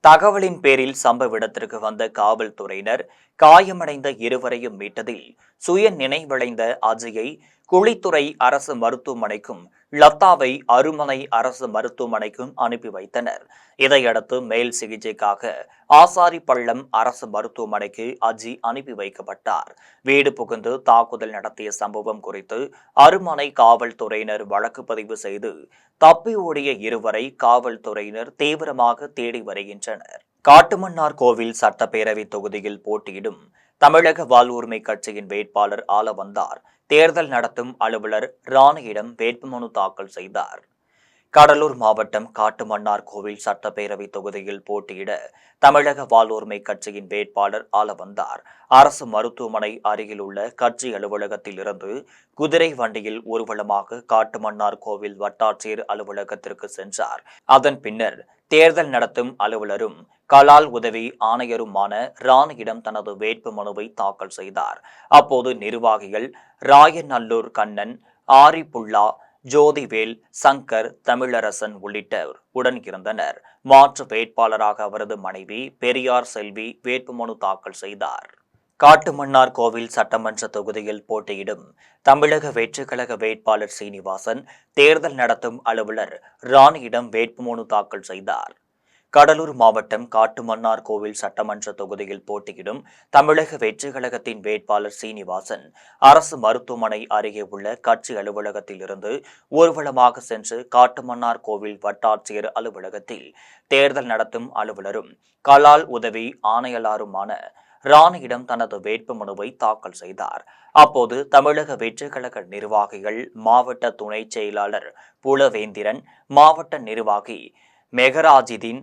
தகவலின் பேரில் சம்பவ இடத்திற்கு வந்த காவல்துறையினர் காயமடைந்த இருவரையும் மீட்டதில் சுய நினைவிழைந்த அஜயை குளித்துறை அரசு மருத்துவமனைக்கும் லத்தாவை அருமனை அரசு மருத்துவமனைக்கும் அனுப்பி வைத்தனர். இதையடுத்து மேல் சிகிச்சைக்காக ஆசாரிப்பள்ளம் அரசு மருத்துவமனைக்கு அஜி அனுப்பி வைக்கப்பட்டார். வீடு புகுந்து தாக்குதல் நடத்திய சம்பவம் குறித்து அருமனை காவல்துறையினர் வழக்கு பதிவு செய்து தப்பி ஓடிய இருவரை காவல்துறையினர் தீவிரமாக தேடி வருகின்றனர். காட்டுமன்னார் கோவில் சட்டப்பேரவை தொகுதியில் போட்டியிடும் தமிழக வாழ்வுரிமை கட்சியின் வேட்பாளர் ஆலவந்தார் தேர்தல் நடத்தும் அலுவலர் ராணியிடம் வேட்புமனு தாக்கல் செய்தார். கடலூர் மாவட்டம் காட்டுமன்னார் கோவில் சட்டப்பேரவை தொகுதியில் போட்டியிட தமிழக வாழ்வுரிமை கட்சியின் வேட்பாளர் ஆலவந்தார் அரசு மருத்துவமனை அருகில் உள்ள கட்சி அலுவலகத்தில் இருந்து குதிரை வண்டியில் ஊர்வலமாக காட்டுமன்னார் கோவில் வட்டாட்சியர் அலுவலகத்திற்கு சென்றார். அதன் பின்னர் தேர்தல் நடத்தும் அலுவலரும் கலால் உதவி ஆணையருமான ராணியிடம் தனது வேட்பு மனுவை தாக்கல் செய்தார். அப்போது நிர்வாகிகள் ராயநல்லூர் கண்ணன், ஆரிப்புள்ளா, ஜோதிவேல், சங்கர், தமிழரசன் உள்ளிட்டோர் உடன் இருந்தனர். மாற்று வேட்பாளராக அவரது மனைவி பெரியார் செல்வி வேட்புமனு தாக்கல் செய்தார். காட்டுமன்னார் கோவில் சட்டமன்ற தொகுதியில் போட்டியிடும் தமிழக வெற்றிக் கழக வேட்பாளர் சீனிவாசன் தேர்தல் நடத்தும் அலுவலர் ராணியிடம் வேட்புமனு தாக்கல் செய்தார். கடலூர் மாவட்டம் காட்டுமன்னார் கோவில் சட்டமன்ற தொகுதியில் போட்டியிடும் தமிழக வெற்றிக் கழகத்தின் வேட்பாளர் சீனிவாசன் அரசு மருத்துவமனை அருகே உள்ள கட்சி அலுவலகத்தில் இருந்து ஊர்வலமாக சென்று காட்டுமன்னார் கோவில் வட்டாட்சியர் அலுவலகத்தில் தேர்தல் நடத்தும் அலுவலரும் கலால் உதவி ஆணையாளருமான ராணியிடம் தனது வேட்புமனுவை தாக்கல் செய்தார். அப்போது தமிழக வெற்றிக் கழக நிர்வாகிகள், மாவட்ட துணை செயலாளர் புலவேந்திரன், மாவட்ட நிர்வாகி மெகராஜிதீன்,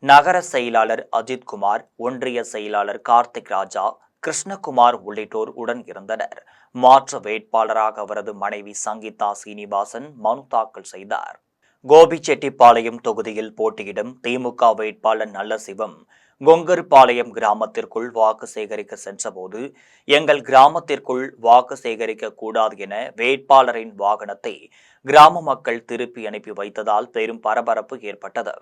நகர செயலாளர் அஜித்குமார், ஒன்றிய செயலாளர் கார்த்திக் ராஜா, கிருஷ்ணகுமார் உள்ளிட்டோர் உடன் இருந்தனர். மாற்று வேட்பாளராக அவரது மனைவி சங்கீதா சீனிவாசன் மனு தாக்கல் செய்தார். கோபிச்செட்டிப்பாளையம் தொகுதியில் போட்டியிடும் திமுக வேட்பாளர் நல்லசிவம் கொங்கர்பாளையம் கிராமத்திற்குள் வாக்கு சேகரிக்க சென்றபோது, எங்கள் கிராமத்திற்குள் வாக்கு சேகரிக்க கூடாது என வேட்பாளரின் வாகனத்தை கிராம மக்கள் திருப்பி அனுப்பி வைத்ததால் பெரும் பரபரப்பு ஏற்பட்டது.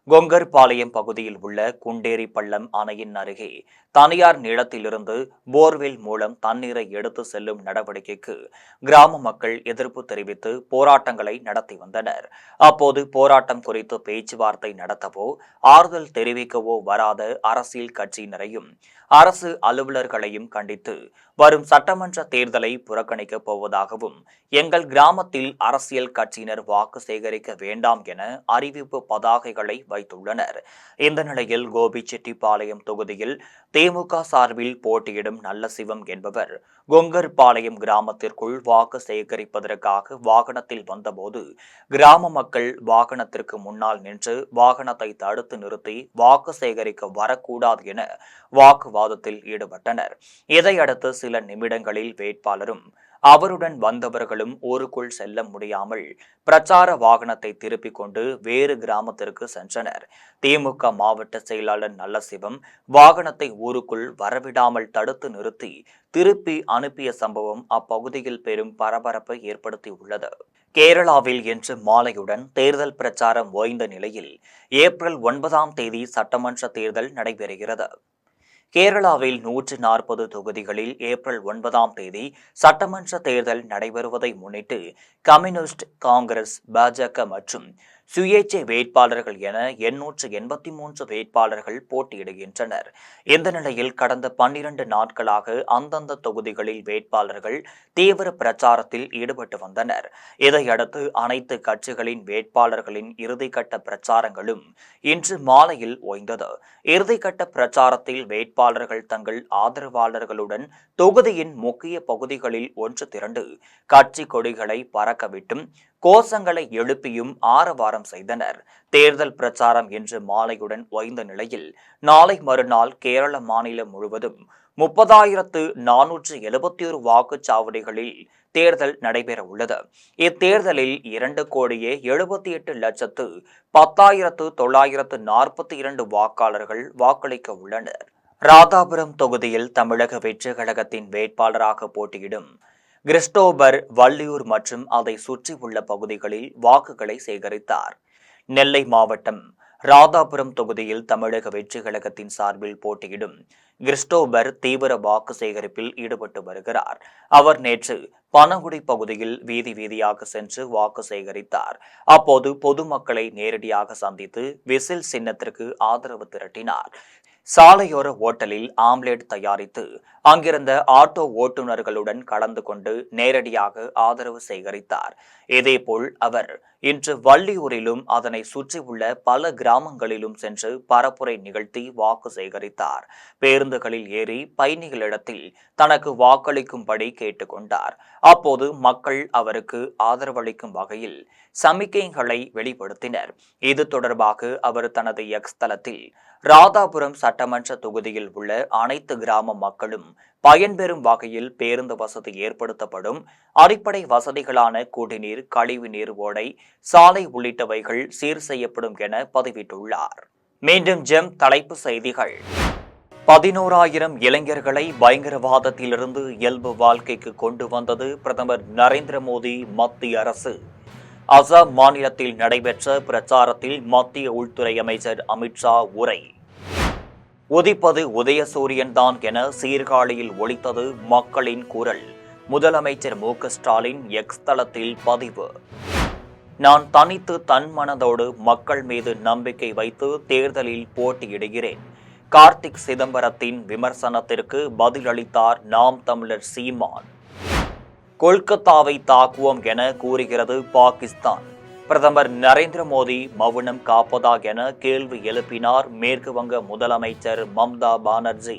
கொங்கர்பாளையம் பகுதியில் உள்ள குண்டேரி பள்ளம் அணையின் அருகே தனியார் நிலத்திலிருந்து போர்வெல் மூலம் தண்ணீரை எடுத்து செல்லும் நடவடிக்கைக்கு கிராம மக்கள் எதிர்ப்பு தெரிவித்து போராட்டங்களை நடத்தி வந்தனர். அப்போது போராட்டம் குறித்து பேச்சுவார்த்தை நடத்தவோ ஆறுதல் தெரிவிக்கவோ வராத அரசியல் கட்சியினரையும் அரசு அலுவலர்களையும் கண்டித்து வரும் சட்டமன்ற தேர்தலை புறக்கணிக்கப் போவதாகவும், எங்கள் கிராமத்தில் அரசியல் கட்சியினர் வாக்கு சேகரிக்க வேண்டாம் என அறிவிப்பு பதாகைகளை வைத்துள்ளனர். இந்த நிலையில் கோபிச்செட்டிப்பாளையம் தொகுதியில் திமுக சார்பில் போட்டியிடும் நல்லசிவம் என்பவர் கொங்கர்பாளையம் கிராமத்திற்குள் வாக்கு சேகரிப்பதற்காக வாகனத்தில் வந்தபோது கிராம மக்கள் வாகனத்திற்கு முன்னால் நின்று வாகனத்தை தடுத்து நிறுத்தி வாக்கு சேகரிக்க வரக்கூடாது என வாக்குவாதத்தில் ஈடுபட்டனர். இதையடுத்து சில நிமிடங்களில் வேட்பாளரும் அவருடன் வந்தவர்களும் ஊருக்குள் செல்ல முடியாமல் பிரச்சார வாகனத்தை திருப்பிக் கொண்டு வேறு கிராமத்திற்கு சென்றனர். திமுக மாவட்ட செயலாளர் நல்லசிவம் வாகனத்தை ஊருக்குள் வரவிடாமல் தடுத்து நிறுத்தி திருப்பி அனுப்பிய சம்பவம் அப்பகுதியில் பெரும் பரபரப்பை ஏற்படுத்தியுள்ளது. கேரளாவில் இன்று மாலையுடன் தேர்தல் பிரச்சாரம் ஓய்ந்த நிலையில் ஏப்ரல் 9 சட்டமன்ற தேர்தல் நடைபெறுகிறது. கேரளாவில் 140 தொகுதிகளில் ஏப்ரல் 9 சட்டமன்ற தேர்தல் நடைபெறுவதை முன்னிட்டு கம்யூனிஸ்ட், காங்கிரஸ், பாஜக மற்றும் சுயேட்சை வேட்பாளர்கள் என 883 வேட்பாளர்கள் போட்டியிடுகின்றனர். இந்த நிலையில் கடந்த 12 நாட்களாக அந்தந்த தொகுதிகளில் வேட்பாளர்கள் தீவிர பிரச்சாரத்தில் ஈடுபட்டு வந்தனர். இதையடுத்து அனைத்து கட்சிகளின் வேட்பாளர்களின் இறுதிக்கட்ட பிரச்சாரங்களும் இன்று மாலையில் ஓய்ந்தது. இறுதிக்கட்ட பிரச்சாரத்தில் வேட்பாளர்கள் தங்கள் ஆதரவாளர்களுடன் தொகுதியின் முக்கிய பகுதிகளில் ஒன்று திரண்டு கட்சி கொடிகளை பறக்கவிட்டும் கோஷங்களை எழுப்பியும் ஆரவாரம் செய்தனர். தேர்தல் பிரச்சாரம் இன்று மாலையுடன் ஓய்ந்த நிலையில் நாளை மறுநாள் கேரள மாநிலம் முழுவதும் 30,471 வாக்குச்சாவடிகளில் தேர்தல் நடைபெற உள்ளது. இத்தேர்தலில் 2,78,10,10,942 வாக்காளர்கள் வாக்களிக்க உள்ளனர். ராதாபுரம் தொகுதியில் தமிழக வெற்றிக் கழகத்தின் வேட்பாளராக போட்டியிடும் கிறிஸ்டோபர் வள்ளியூர் மற்றும் அதை சுற்றியுள்ள பகுதிகளில் வாக்குகளை சேகரித்தார். நெல்லை மாவட்டம் ராதாபுரம் தொகுதியில் தமிழக வெற்றிக் கழகத்தின் சார்பில் போட்டியிடும் கிறிஸ்டோபர் தீவிர வாக்கு சேகரிப்பில் ஈடுபட்டு வருகிறார். அவர் நேற்று பனகுடி பகுதியில் வீதி வீதியாக சென்று வாக்கு சேகரித்தார். அப்போது பொதுமக்களை நேரடியாக சந்தித்து விசில் சின்னத்திற்கு ஆதரவு திரட்டினார். சாலையோர ஓட்டலில் ஆம்லேட் தயாரித்து அங்கிருந்த ஆட்டோ ஓட்டுநர்களுடன் கலந்து கொண்டு நேரடியாக ஆதரவு சேகரித்தார். இதேபோல் அவர் இன்று வள்ளியூரிலும் அதனை சுற்றியுள்ள பல கிராமங்களிலும் சென்று பரப்புரை நிகழ்த்தி வாக்கு சேகரித்தார். பேருந்துகளில் ஏறி பயணிகளிடத்தில் தனக்கு வாக்களிக்கும்படி கேட்டுக்கொண்டார். அப்போது மக்கள் அவருக்கு ஆதரவளிக்கும் வகையில் சமிக்கைகளை வெளிப்படுத்தினர். இது தொடர்பாக அவர் தனது எக்ஸ் தளத்தில் ராதாபுரம் சட்டமன்ற தொகுதியில் உள்ள அனைத்து கிராம மக்களும் பயன்பெறும் வகையில் பேருந்து வசதி ஏற்படுத்தப்படும், அடிப்படை வசதிகளான குடிநீர், கழிவுநீர், ஓடை, சாலை உள்ளிட்டவைகள் சீர் செய்யப்படும் என பதிவிட்டுள்ளார். மீண்டும் ஜெம் தலைப்பு செய்திகள். 11,000 இளைஞர்களை பயங்கரவாதத்திலிருந்து இயல்பு வாழ்க்கைக்கு கொண்டு வந்தது பிரதமர் நரேந்திர மோடி, மத்திய அரசு. அசாம் மாநிலத்தில் நடைபெற்ற பிரச்சாரத்தில் மத்திய உள்துறை அமைச்சர் அமித்ஷா உரை. உதிப்பது உதயசூரியன் தான் என சீர்காழியில் ஒலித்தது மக்களின் குரல். முதலமைச்சர் மு.க.ஸ்டாலின் எக்ஸ் தளத்தில் பதிவு. நான் தனித்து தன்மனதோடு மக்கள் மீது நம்பிக்கை வைத்து தேர்தலில் போட்டியிடுகிறேன். கார்த்திக் சிதம்பரத்தின் விமர்சனத்திற்கு பதிலளித்தார் நாம் தமிழர் சீமான். கொல்கத்தாவை தாக்குவோம் என கூறுகிறது பாகிஸ்தான். பிரதமர் நரேந்திர மோடி மௌனம் காப்பதா என கேள்வி எழுப்பினார் மேற்கு வங்க முதலமைச்சர் மம்தா பானர்ஜி.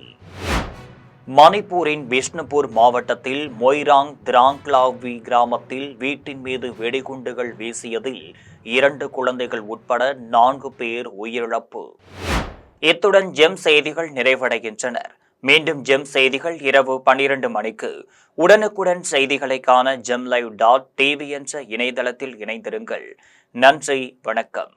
மணிப்பூரின் பிஷ்ணுபூர் மாவட்டத்தில் மொய்ராங் திராங்க்லாவி கிராமத்தில் வீட்டின் மீது வெடிகுண்டுகள் வீசியதில் 2 குழந்தைகள் உட்பட 4 பேர் உயிரிழப்பு. இத்துடன் ஜெம் செய்திகள் நிறைவடைகின்றன. மீண்டும் ஜெம் செய்திகள் இரவு 12 மணிக்கு. உடனுக்குடன் செய்திகளை காண gemlive.tv என்ற இணையதளத்தில் இணைந்திருங்கள். நன்றி, வணக்கம்.